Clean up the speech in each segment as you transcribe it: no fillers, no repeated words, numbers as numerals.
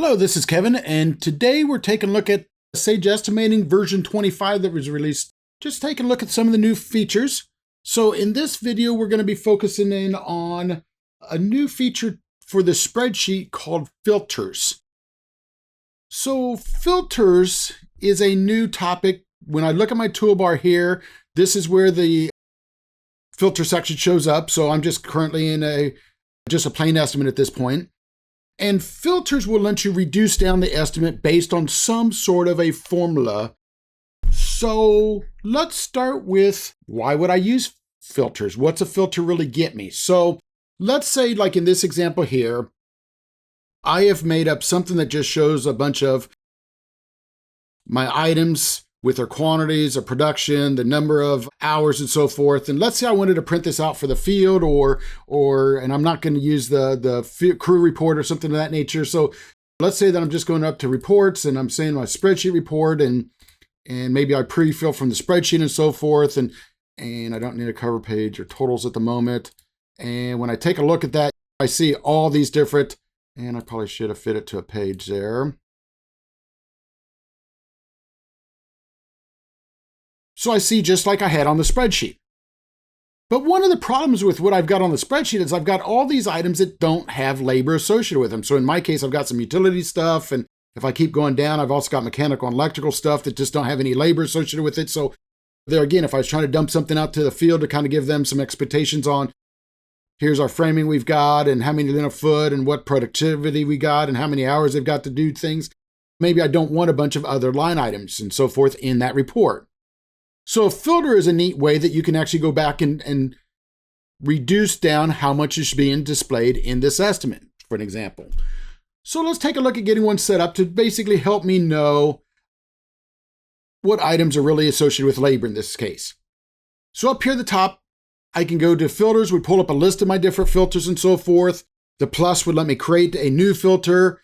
Hello, this is Kevin, and today we're taking a look at Sage Estimating version 25 that was released. Just taking a look at some of the new features. So in this video, we're going to be focusing in on a new feature for the spreadsheet called filters. So filters is a new topic. When I look at my toolbar here, this is where the filter section shows up. So I'm just currently in just a plain estimate at this point. And filters will let you reduce down the estimate based on some sort of a formula. So let's start with, why would I use filters? What's a filter really get me? So let's say, like in this example here, I have made up something that just shows a bunch of my items with their quantities, their production, the number of hours and so forth. And let's say I wanted to print this out for the field and I'm not going to use the crew report or something of that nature. So let's say that I'm just going up to reports and I'm saying my spreadsheet report and maybe I pre-fill from the spreadsheet and so forth. And I don't need a cover page or totals at the moment. And when I take a look at that, I see all these different, and I probably should have fit it to a page there. So I see just like I had on the spreadsheet. But one of the problems with what I've got on the spreadsheet is I've got all these items that don't have labor associated with them. So in my case, I've got some utility stuff. And if I keep going down, I've also got mechanical and electrical stuff that just don't have any labor associated with it. So there again, if I was trying to dump something out to the field to kind of give them some expectations on, here's our framing we've got and how many linear foot and what productivity we got and how many hours they've got to do things. Maybe I don't want a bunch of other line items and so forth in that report. So a filter is a neat way that you can actually go back and reduce down how much is being displayed in this estimate, for an example. So let's take a look at getting one set up to basically help me know what items are really associated with labor in this case. So up here at the top, I can go to filters, would pull up a list of my different filters and so forth. The plus would let me create a new filter.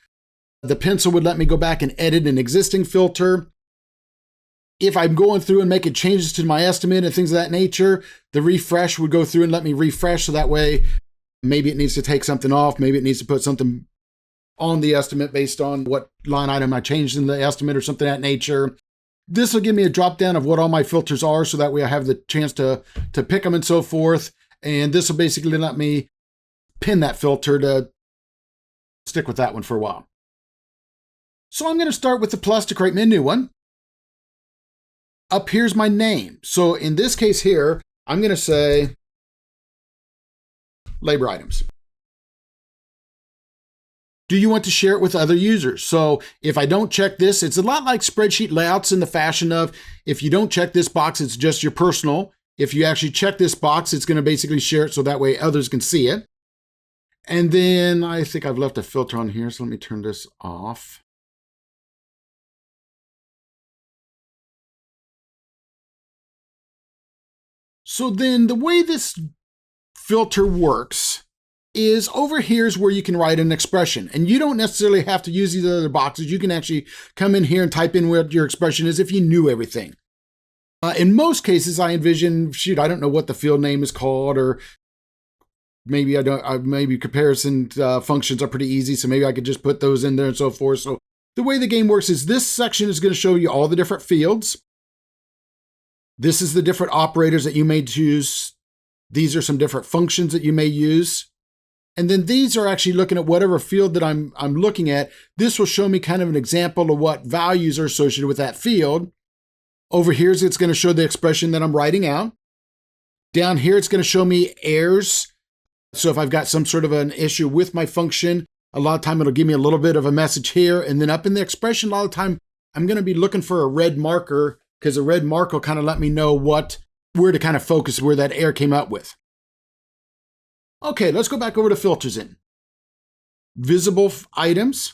The pencil would let me go back and edit an existing filter. If I'm going through and making changes to my estimate and things of that nature, the refresh would go through and let me refresh. So that way, maybe it needs to take something off. Maybe it needs to put something on the estimate based on what line item I changed in the estimate or something of that nature. This will give me a drop down of what all my filters are. So that way I have the chance to pick them and so forth. And this will basically let me pin that filter to stick with that one for a while. So I'm going to start with the plus to create me a new one. Up here's my name. So in this case here, I'm going to say labor items. Do you want to share it with other users? So if I don't check this, it's a lot like spreadsheet layouts in the fashion of, if you don't check this box, it's just your personal. If you actually check this box, it's going to basically share it so that way others can see it. And then I think I've left a filter on here. So let me turn this off. So then the way this filter works is over here is where you can write an expression. And you don't necessarily have to use these other boxes. You can actually come in here and type in what your expression is if you knew everything. In most cases, I envision, I don't know what the field name is called, or maybe maybe comparison functions are pretty easy. So maybe I could just put those in there and so forth. So the way the game works is this section is going to show you all the different fields. This is the different operators that you may choose. These are some different functions that you may use. And then these are actually looking at whatever field that I'm looking at. This will show me kind of an example of what values are associated with that field. Over here, it's going to show the expression that I'm writing out. Down here, it's going to show me errors. So if I've got some sort of an issue with my function, a lot of time it'll give me a little bit of a message here. And then up in the expression, a lot of time, I'm going to be looking for a red marker, because a red mark will kind of let me know where to kind of focus where that error came out with. Okay, let's go back over to filters in. Visible items.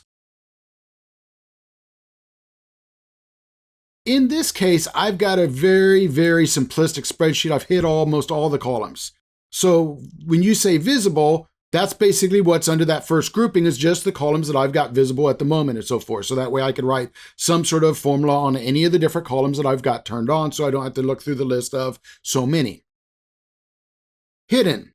In this case, I've got a very, very simplistic spreadsheet. I've hit almost all the columns. So when you say visible, that's basically what's under that first grouping is just the columns that I've got visible at the moment and so forth. So that way I could write some sort of formula on any of the different columns that I've got turned on, so I don't have to look through the list of so many. Hidden.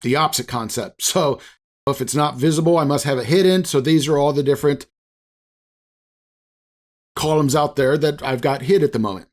the opposite concept. So If it's not visible, I must have it hidden. So these are all the different columns out there that I've got hid at the moment.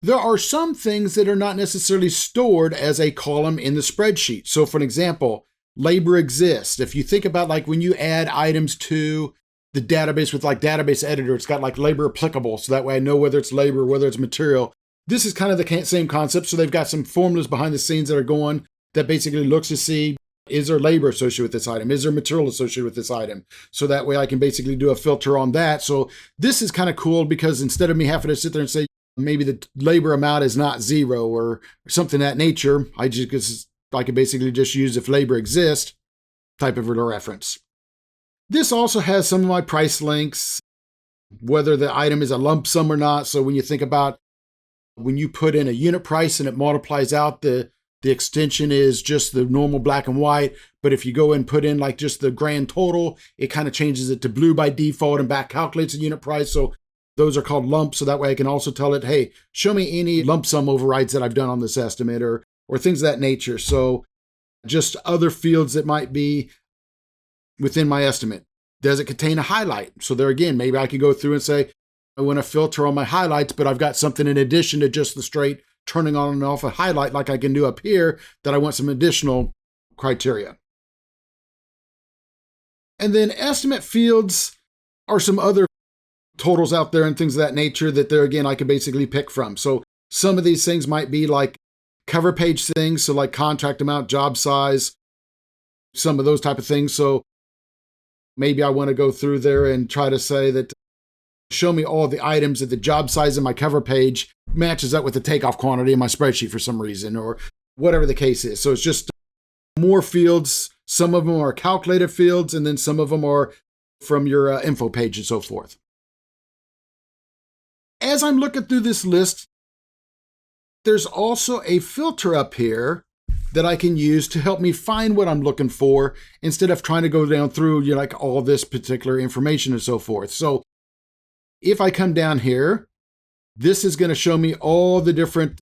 There are some things that are not necessarily stored as a column in the spreadsheet. So for an example, labor exists. If you think about like when you add items to the database with like database editor, it's got like labor applicable. So that way I know whether it's labor, whether it's material. This is kind of the same concept. So they've got some formulas behind the scenes that are going that basically looks to see, is there labor associated with this item? Is there material associated with this item? So that way I can basically do a filter on that. So this is kind of cool because instead of me having to sit there and say, maybe the labor amount is not 0 or something of that nature, I can basically just use if labor exists type of a reference. This also has some of my price links, whether the item is a lump sum or not. So when you think about when you put in a unit price and it multiplies out, the extension is just the normal black and white. But if you go and put in like just the grand total, it kind of changes it to blue by default and back calculates the unit price. So those are called lumps. So that way I can also tell it, hey, show me any lump sum overrides that I've done on this estimate or things of that nature. So just other fields that might be within my estimate. Does it contain a highlight? So there again, maybe I could go through and say, I want to filter on my highlights, but I've got something in addition to just the straight turning on and off a highlight like I can do up here that I want some additional criteria. And then estimate fields are some other totals out there and things of that nature that there again, I could basically pick from. So some of these things might be like cover page things. So like contract amount, job size, some of those type of things. So maybe I want to go through there and try to say that show me all the items that the job size in my cover page matches up with the takeoff quantity in my spreadsheet for some reason, or whatever the case is. So it's just more fields. Some of them are calculated fields, and then some of them are from your info page and so forth. As I'm looking through this list, there's also a filter up here that I can use to help me find what I'm looking for instead of trying to go down through like all this particular information and so forth. So if I come down here, this is going to show me all the different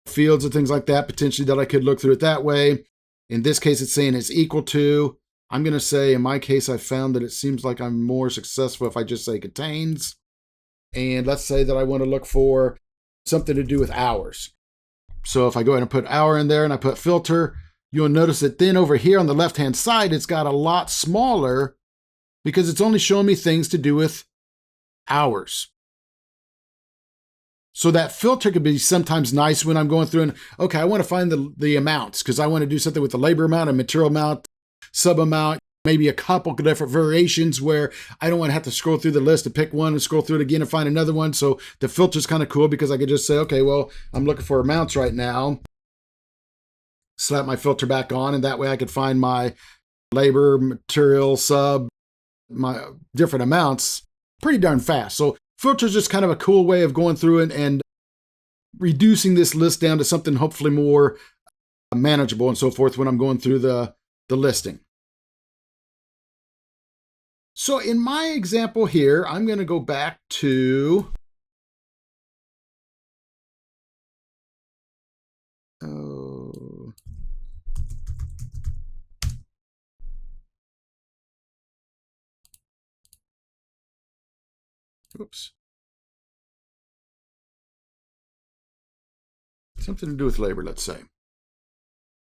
fields and things like that, potentially that I could look through it that way. In this case, it's saying it's equal to. I'm going to say, in my case, I found that it seems like I'm more successful if I just say contains. And let's say that I want to look for something to do with hours. So if I go ahead and put hour in there and I put filter, you'll notice that then over here on the left-hand side, it's got a lot smaller because it's only showing me things to do with hours. So that filter could be sometimes nice when I'm going through and, okay, I want to find the amounts because I want to do something with the labor amount and material amount, sub amount, maybe a couple different variations where I don't want to have to scroll through the list to pick one and scroll through it again and find another one. So the filter is kind of cool because I could just say, okay, well, I'm looking for amounts right now. Slap my filter back on, and that way I could find my labor, material, sub, my different amounts pretty darn fast. So filter is just kind of a cool way of going through it and reducing this list down to something hopefully more manageable and so forth when I'm going through the listing. So in my example here, I'm going to go back to oops. Something to do with labor, let's say. As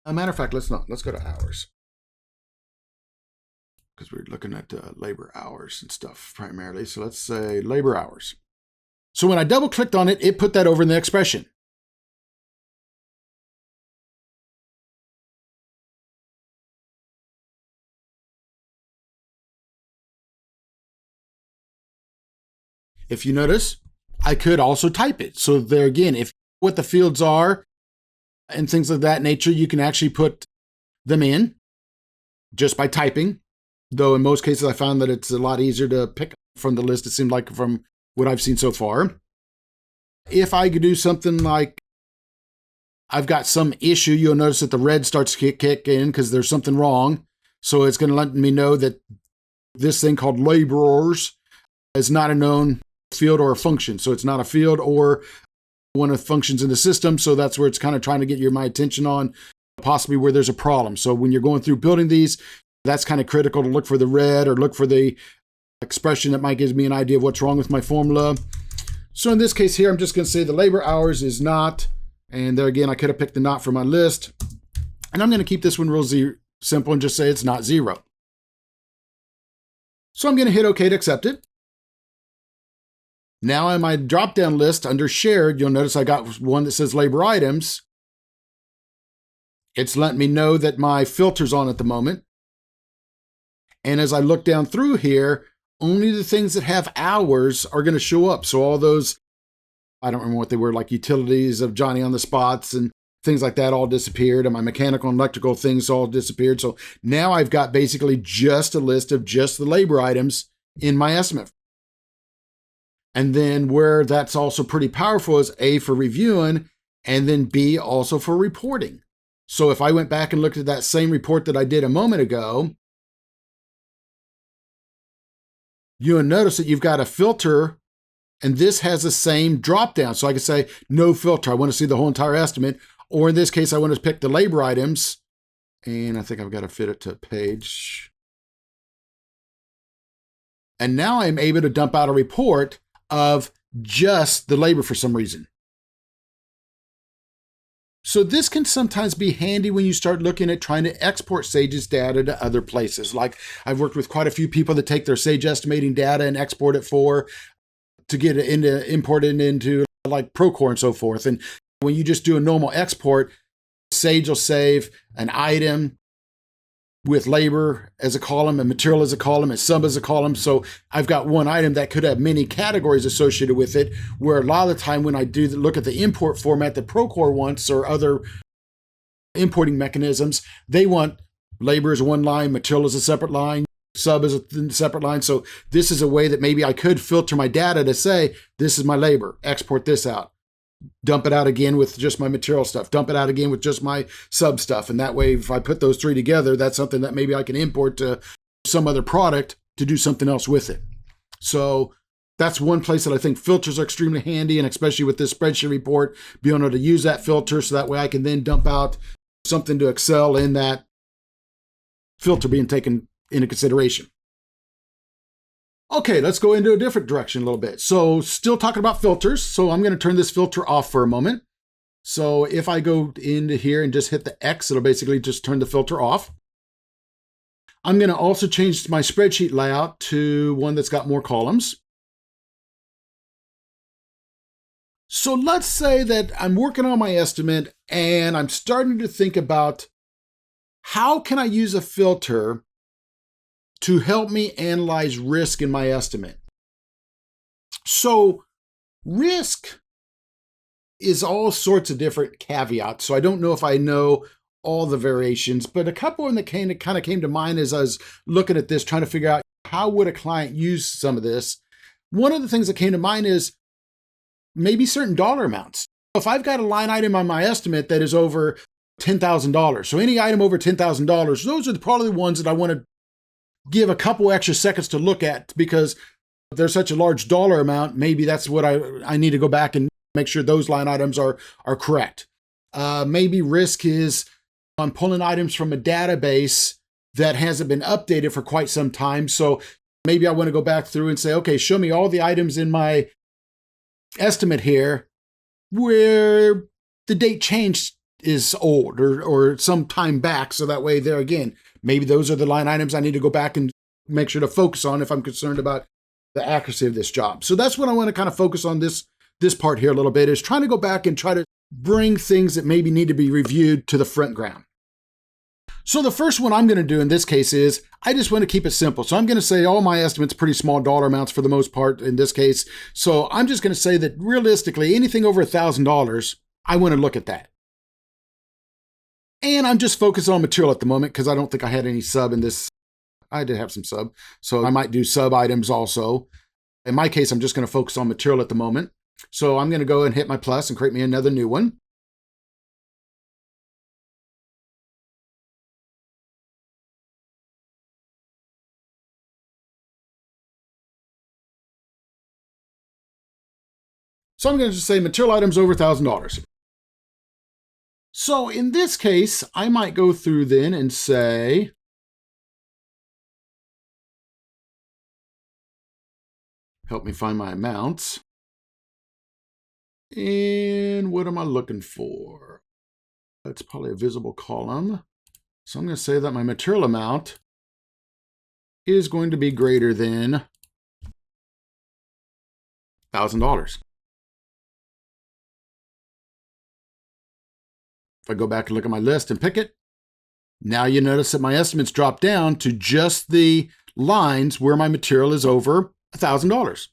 a matter of fact, let's not. Let's go to hours. Because we're looking at labor hours and stuff primarily. So let's say labor hours. So when I double clicked on it, it put that over in the expression. If you notice, I could also type it. So there again, if what the fields are and things of that nature, you can actually put them in just by typing. Though in most cases, I found that it's a lot easier to pick from the list, it seemed like, from what I've seen so far. If I could do something like I've got some issue, you'll notice that the red starts to kick in because there's something wrong. So it's going to let me know that this thing called laborers is not a known field or a function. So it's not a field or one of the functions in the system. So that's where it's kind of trying to get my attention on. possibly where there's a problem. So when you're going through building these, that's kind of critical to look for the red or look for the expression that might give me an idea of what's wrong with my formula. So in this case here, I'm just going to say the labor hours is not, and there again, I could have picked the not from my list. And I'm going to keep this one real simple and just say it's not 0. So I'm going to hit OK to accept it. Now in my drop-down list under shared, you'll notice I got one that says labor items. It's letting me know that my filter's on at the moment. And as I look down through here, only the things that have hours are going to show up. So all those, I don't remember what they were, like utilities of Johnny on the spots and things like that all disappeared. And my mechanical and electrical things all disappeared. So now I've got basically just a list of just the labor items in my estimate. And then where that's also pretty powerful is A, for reviewing, and then B, also for reporting. So if I went back and looked at that same report that I did a moment ago, you'll notice that you've got a filter, and this has the same drop down. So I can say no filter. I want to see the whole entire estimate. Or in this case, I want to pick the labor items. And I think I've got to fit it to a page. And now I'm able to dump out a report of just the labor for some reason. So this can sometimes be handy when you start looking at trying to export Sage's data to other places. Like I've worked with quite a few people that take their Sage estimating data and export it to get it imported into like Procore and so forth. And when you just do a normal export, Sage will save an item with labor as a column and material as a column and sub as a column. So I've got one item that could have many categories associated with it, where a lot of the time when I do look at the import format that Procore wants or other importing mechanisms, they want labor as one line, material as a separate line, sub as a separate line. So this is a way that maybe I could filter my data to say, this is my labor, export this out. Dump it out again with just my material stuff, dump it out again with just my sub stuff. And that way, if I put those three together, that's something that maybe I can import to some other product to do something else with it. So that's one place that I think filters are extremely handy, and especially with this spreadsheet report, being able to use that filter so that way I can then dump out something to Excel in that filter being taken into consideration. Okay, let's go into a different direction a little bit. So still talking about filters. So I'm going to turn this filter off for a moment. So if I go into here and just hit the X, it'll basically just turn the filter off. I'm going to also change my spreadsheet layout to one that's got more columns. So let's say that I'm working on my estimate and I'm starting to think about how can I use a filter to help me analyze risk in my estimate. So risk is all sorts of different caveats. So I don't know if I know all the variations, but a couple of them that kind of came to mind as I was looking at this, trying to figure out how would a client use some of this. One of the things that came to mind is maybe certain dollar amounts. If I've got a line item on my estimate that is over $10,000, so any item over $10,000, those are probably the ones that I want to give a couple extra seconds to look at, because there's such a large dollar amount. Maybe that's what I need to go back and make sure those line items are correct. Maybe risk is I'm pulling items from a database that hasn't been updated for quite some time. So maybe I want to go back through and say, okay, show me all the items in my estimate here where the date changed is old or some time back. So that way there again, maybe those are the line items I need to go back and make sure to focus on if I'm concerned about the accuracy of this job. So that's what I want to kind of focus on this part here a little bit, is trying to go back and try to bring things that maybe need to be reviewed to the front ground. So the first one I'm going to do in this case is I just want to keep it simple. So I'm going to say all my estimates pretty small dollar amounts for the most part in this case. So I'm just going to say that realistically anything over $1,000, I want to look at that. And I'm just focused on material at the moment because I don't think I had any sub in this. I did have some sub, so I might do sub items also. In my case, I'm just going to focus on material at the moment. So I'm going to go and hit my plus and create me another new one. So I'm going to just say material items over $1,000. So in this case, I might go through then and say, help me find my amounts. And what am I looking for? That's probably a visible column. So I'm going to say that my material amount is going to be greater than $1,000. If I go back and look at my list and pick it, now you notice that my estimates drop down to just the lines where my material is over $1,000.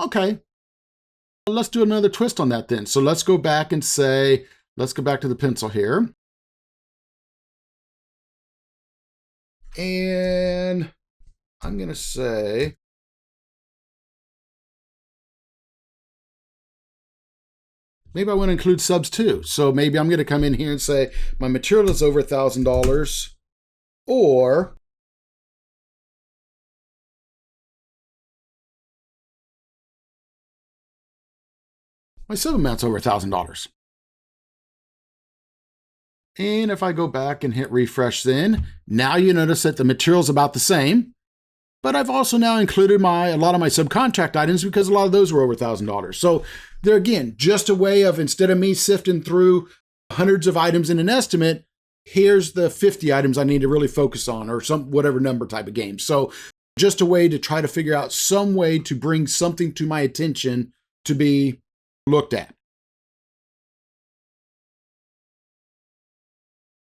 Okay, let's do another twist on that then. So let's go back and say, let's go back to the pencil here. And I'm going to say, maybe I want to include subs too. So maybe I'm going to come in here and say my material is over $1,000, or my sub amount's over $1,000. And if I go back and hit refresh then, now you notice that the material's about the same, but I've also now included a lot of my subcontract items because a lot of those were over $1,000. So there again, just a way of, instead of me sifting through hundreds of items in an estimate, here's the 50 items I need to really focus on, or some whatever number type of game. So just a way to try to figure out some way to bring something to my attention to be looked at.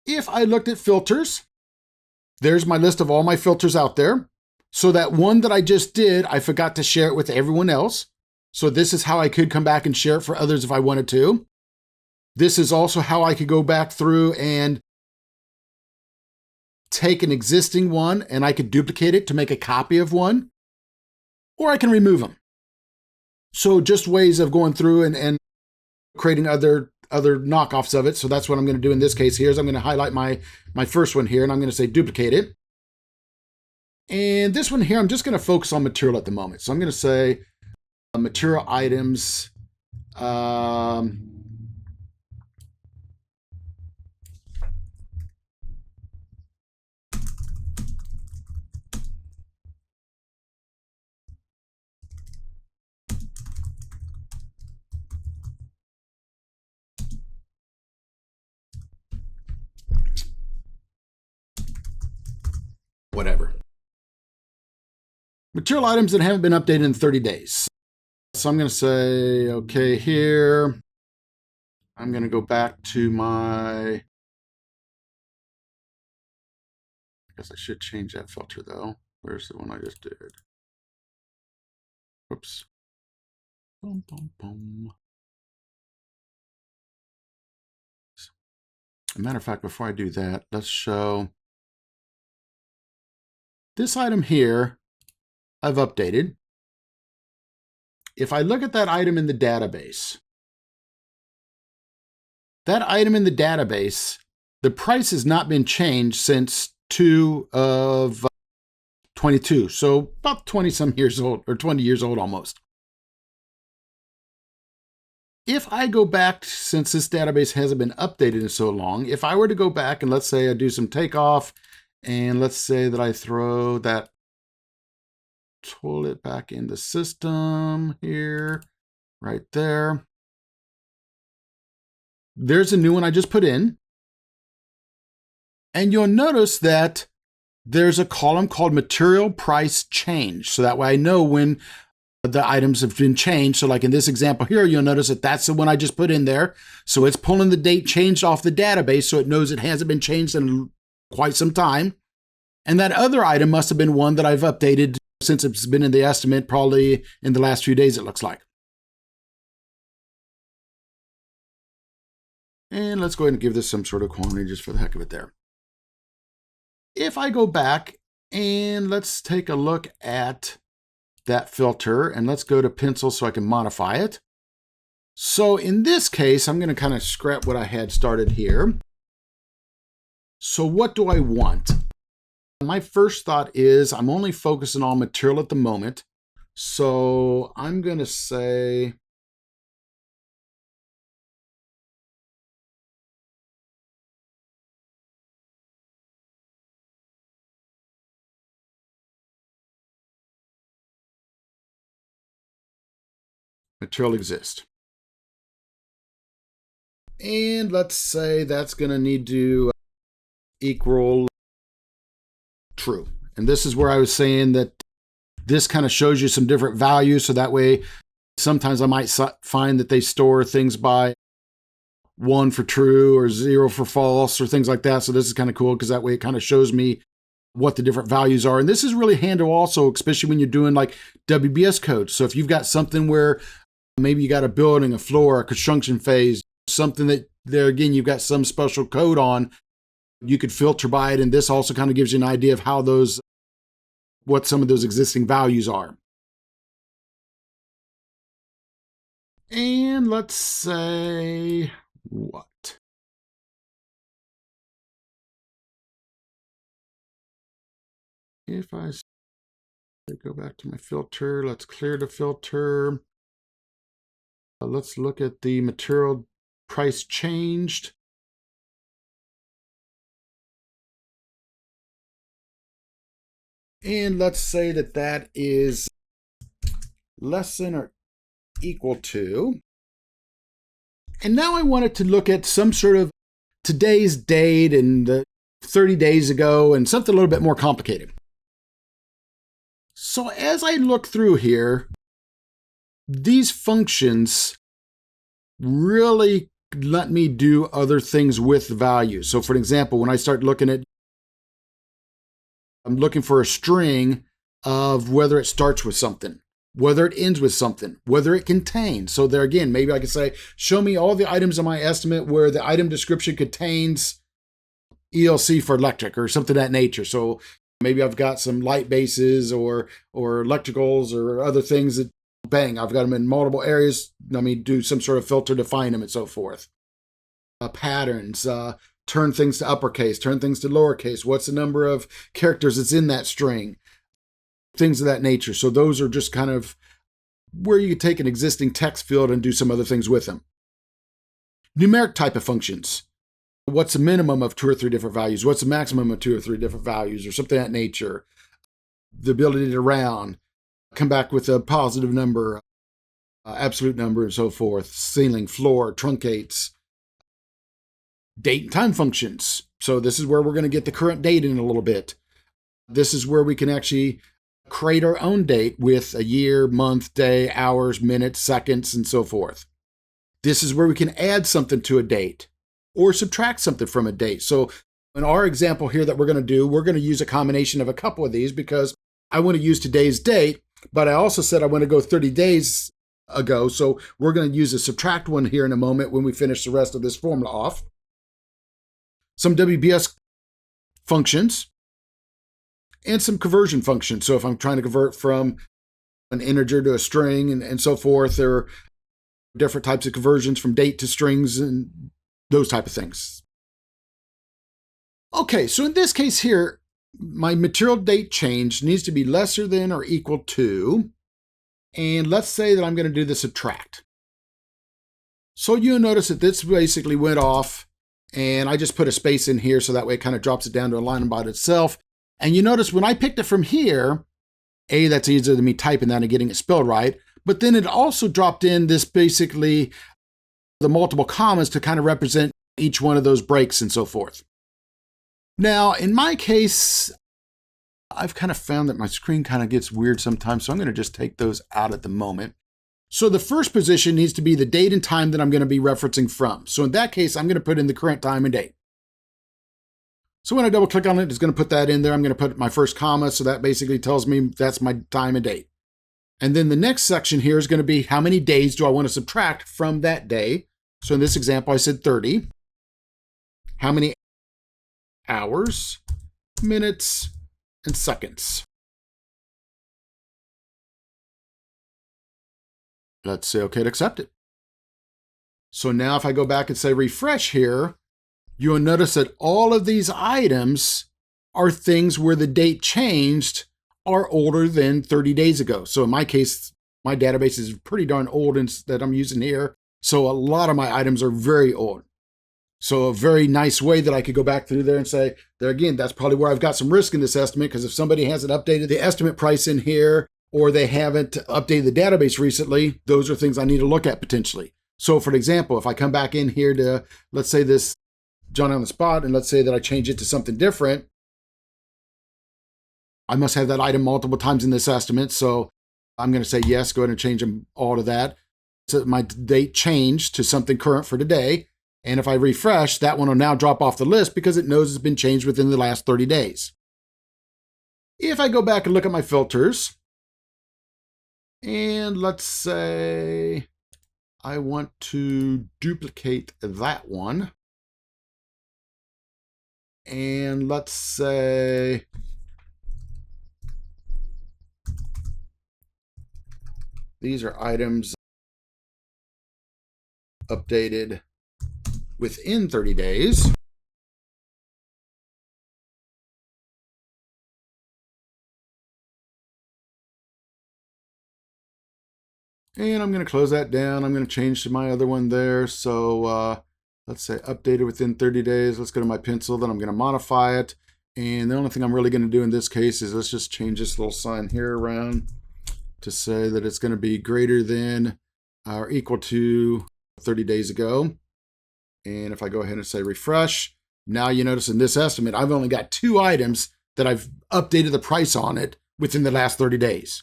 If I looked at filters, there's my list of all my filters out there. So that one that I just did, I forgot to share it with everyone else. So this is how I could come back and share it for others if I wanted to. This is also how I could go back through and take an existing one and I could duplicate it to make a copy of one, or I can remove them. So just ways of going through and creating other knockoffs of it. So that's what I'm going to do in this case here is I'm going to highlight my first one here and I'm going to say duplicate it. And this one here, I'm just going to focus on material at the moment. So I'm going to say material items. Whatever. Material items that haven't been updated in 30 days. So I'm going to say, okay, here. I'm going to go back to I guess I should change that filter though. Where's the one I just did? Whoops. Boom, boom, boom. As a matter of fact, before I do that, let's show this item here I've updated. If I look at that item in the database, the price has not been changed since 2 of 22. So about 20 some years old, or 20 years old almost. If I go back, since this database hasn't been updated in so long, if I were to go back and let's say I do some takeoff, and let's say that I throw that toilet back in the system here, right there. There's a new one I just put in. And you'll notice that there's a column called material price change. So that way I know when the items have been changed. So like in this example here, you'll notice that that's the one I just put in there. So it's pulling the date changed off the database. So it knows it hasn't been changed in quite some time. And that other item must have been one that I've updated since it's been in the estimate, probably in the last few days, it looks like. And let's go ahead and give this some sort of quantity just for the heck of it there. If I go back and let's take a look at that filter and let's go to pencil so I can modify it. So in this case, I'm going to kind of scrap what I had started here. So what do I want? My first thought is I'm only focusing on material at the moment. So I'm going to say material exists. And let's say that's going to need to equal true. And this is where I was saying that this kind of shows you some different values. So that way, sometimes I might find that they store things by 1 for true or 0 for false or things like that. So this is kind of cool because that way it kind of shows me what the different values are. And this is really handy also, especially when you're doing like WBS code. So if you've got something where maybe you got a building, a floor, a construction phase, something that there again, you've got some special code on, you could filter by it. And this also kind of gives you an idea of how what some of those existing values are. And let's say what? If I go back to my filter, let's clear the filter. Let's look at the material price changed. And let's say that that is less than or equal to. And now I wanted to look at some sort of today's date and 30 days ago and something a little bit more complicated. So as I look through here, these functions really let me do other things with values. So for example, when I start looking at, I'm looking for a string of whether it starts with something, whether it ends with something, whether it contains. So there again, maybe I could say, show me all the items in my estimate where the item description contains ELC for electric or something of that nature. So maybe I've got some light bases or electricals or other things that, bang, I've got them in multiple areas. Let me do some sort of filter to find them and so forth. Patterns, turn things to uppercase, turn things to lowercase. What's the number of characters that's in that string? Things of that nature. So those are just kind of where you could take an existing text field and do some other things with them. Numeric type of functions. What's the minimum of 2 or 3 different values? What's the maximum of 2 or 3 different values or something of that nature? The ability to round, come back with a positive number, absolute number, and so forth. Ceiling, floor, truncates. Date and time functions. So this is where we're going to get the current date in a little bit. This is where we can actually create our own date with a year, month, day, hours, minutes, seconds, and so forth. This is where we can add something to a date or subtract something from a date. So in our example here that we're going to use a combination of a couple of these because I want to use today's date, but I also said I want to go 30 days ago. So we're going to use a subtract one here in a moment when we finish the rest of this formula off. Some WBS functions and some conversion functions. So if I'm trying to convert from an integer to a string and so forth, there are different types of conversions from date to strings and those type of things. Okay, so in this case here, my material date change needs to be lesser than or equal to, and let's say that I'm going to do the subtract. So you'll notice that this basically went off, and I just put a space in here so that way it kind of drops it down to a line about itself. And you notice when I picked it from here, that's easier than me typing that and getting it spelled right, but then it also dropped in this basically the multiple commas to kind of represent each one of those breaks and so forth. Now, in my case, I've kind of found that my screen kind of gets weird sometimes, so I'm going to just take those out at the moment. So the first position needs to be the date and time that I'm going to be referencing from. So in that case, I'm going to put in the current time and date. So when I double click on it, it's going to put that in there. I'm going to put my first comma, so that basically tells me that's my time and date. And then the next section here is going to be how many days do I want to subtract from that day. So in this example, I said 30. How many hours, minutes, and seconds? Let's say okay to accept it. So now if I go back and say refresh here, you'll notice that all of these items are things where the date changed are older than 30 days ago. So in my case, my database is pretty darn old that I'm using here. So a lot of my items are very old. So a very nice way that I could go back through there and say, there again, that's probably where I've got some risk in this estimate, because if somebody hasn't updated the estimate price in here, or they haven't updated the database recently, those are things I need to look at potentially. So for example, if I come back in here to, let's say this Johnny on the spot, and let's say that I change it to something different, I must have that item multiple times in this estimate. So I'm going to say yes, go ahead and change them all to that. So my date changed to something current for today. And if I refresh, that one will now drop off the list because it knows it's been changed within the last 30 days. If I go back and look at my filters, and let's say I want to duplicate that one. And let's say these are items updated within 30 days. And I'm going to close that down. I'm going to change to my other one there. So let's say updated within 30 days. Let's go to my pencil. Then I'm going to modify it. And the only thing I'm really going to do in this case is let's just change this little sign here around to say that it's going to be greater than or equal to 30 days ago. And if I go ahead and say refresh, now you notice in this estimate, I've only got 2 items that I've updated the price on it within the last 30 days.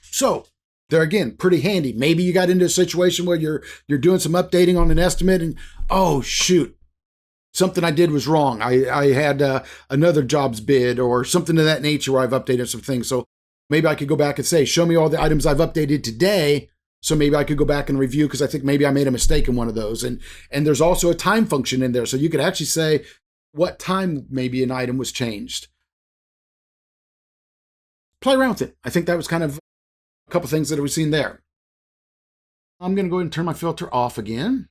So they're, again, pretty handy. Maybe you got into a situation where you're doing some updating on an estimate and, oh, shoot, something I did was wrong. I had another job's bid or something of that nature where I've updated some things. So maybe I could go back and say, show me all the items I've updated today. So maybe I could go back and review because I think maybe I made a mistake in one of those. And there's also a time function in there. So you could actually say what time maybe an item was changed. Play around with it. I think that was kind of a couple things that we've seen there. I'm going to go ahead and turn my filter off again.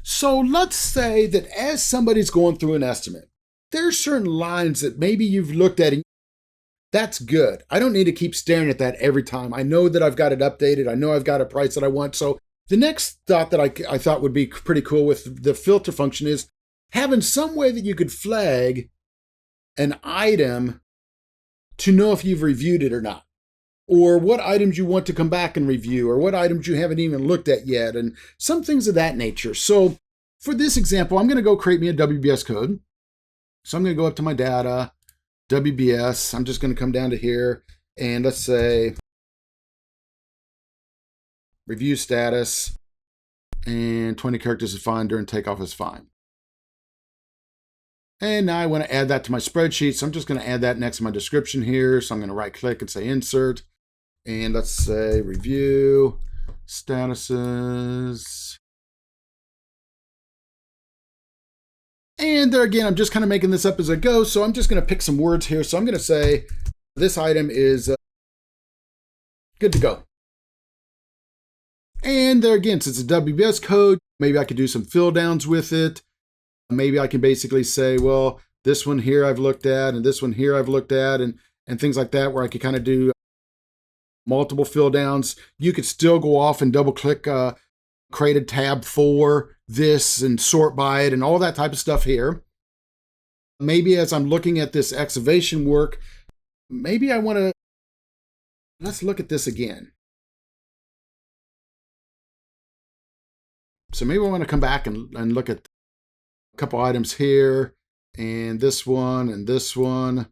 So let's say that as somebody's going through an estimate, there's certain lines that maybe you've looked at and that's good. I don't need to keep staring at that every time. I know that I've got it updated. I know I've got a price that I want. So the next thought that I thought would be pretty cool with the filter function is having some way that you could flag an item to know if you've reviewed it or not, or what items you want to come back and review, or what items you haven't even looked at yet, and some things of that nature. So for this example, I'm going to go create me a WBS code. So I'm going to go up to my data, WBS. I'm just going to come down to here, and let's say review status, and 20 characters is fine, during takeoff is fine. And now I want to add that to my spreadsheet. So I'm just going to add that next to my description here. So I'm going to right click and say insert. And let's say review statuses. And there again, I'm just kind of making this up as I go. So I'm just going to pick some words here. So I'm going to say this item is good to go. And there again, since it's a WBS code, maybe I could do some fill downs with it. Maybe I can basically say, well, this one here I've looked at, and this one here I've looked at, and things like that, where I could kind of do multiple fill downs. You could still go off and double click, create a tab for this and sort by it and all that type of stuff here. Maybe as I'm looking at this excavation work, maybe I want to, let's look at this again. So maybe I want to come back and look at a couple items here, and this one, and this one.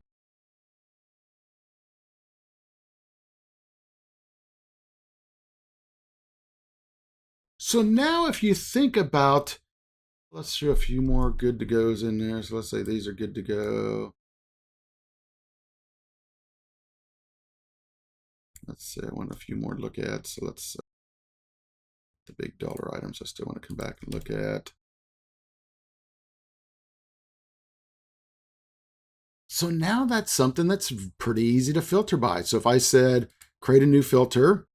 So now if you think about, let's show a few more good to goes in there. So let's say these are good to go. Let's say I want a few more to look at. So let's, the big dollar items I still want to come back and look at. So now that's something that's pretty easy to filter by. So if I said, create a new filter.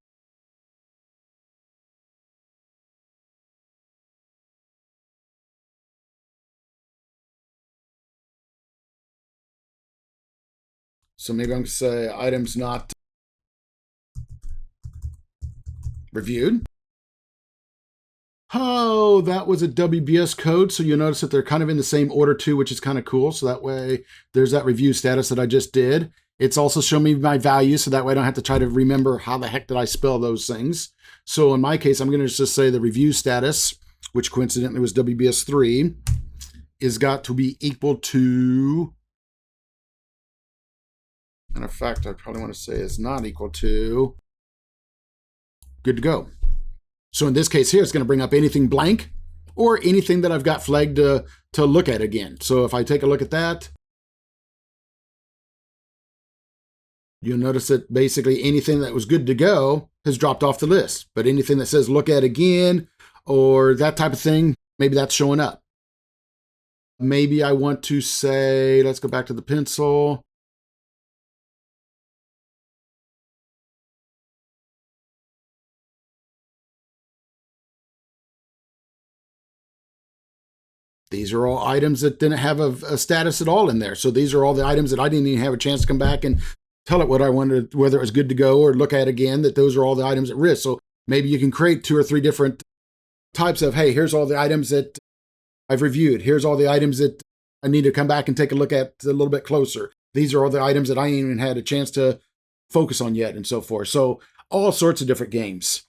So maybe I'm going to say items not reviewed. Oh, that was a WBS code. So you'll notice that they're kind of in the same order too, which is kind of cool. So that way there's that review status that I just did. It's also showing me my values, so that way I don't have to try to remember how the heck did I spell those things. So in my case, I'm going to just say the review status, which coincidentally was WBS3, is got to be equal to, matter of fact, I probably want to say it's not equal to, good to go. So in this case here, it's going to bring up anything blank or anything that I've got flagged to look at again. So if I take a look at that, you'll notice that basically anything that was good to go has dropped off the list. But anything that says look at again or that type of thing, maybe that's showing up. Maybe I want to say, let's go back to the pencil. These are all items that didn't have a status at all in there. So these are all the items that I didn't even have a chance to come back and tell it what I wanted, whether it was good to go or look at again, that those are all the items at risk. So maybe you can create 2 or 3 different types of, hey, here's all the items that I've reviewed. Here's all the items that I need to come back and take a look at a little bit closer. These are all the items that I ain't even had a chance to focus on yet and so forth. So all sorts of different games.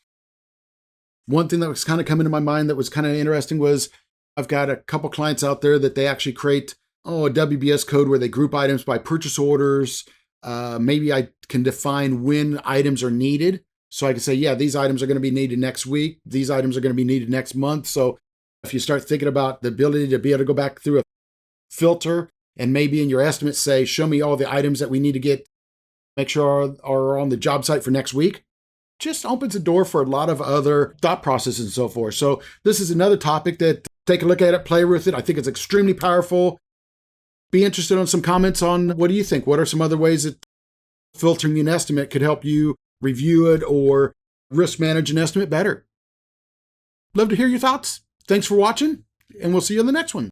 One thing that was kind of coming to my mind that was kind of interesting was I've got a couple clients out there that they actually create a WBS code where they group items by purchase orders. Maybe I can define when items are needed. So I can say, yeah, these items are going to be needed next week. These items are going to be needed next month. So if you start thinking about the ability to be able to go back through a filter and maybe in your estimate say, show me all the items that we need to get, make sure are on the job site for next week, just opens the door for a lot of other thought processes and so forth. So this is another topic that take a look at it, play with it. I think it's extremely powerful. Be interested on some comments on what do you think? What are some other ways that filtering an estimate could help you review it or risk manage an estimate better? Love to hear your thoughts. Thanks for watching, and we'll see you on the next one.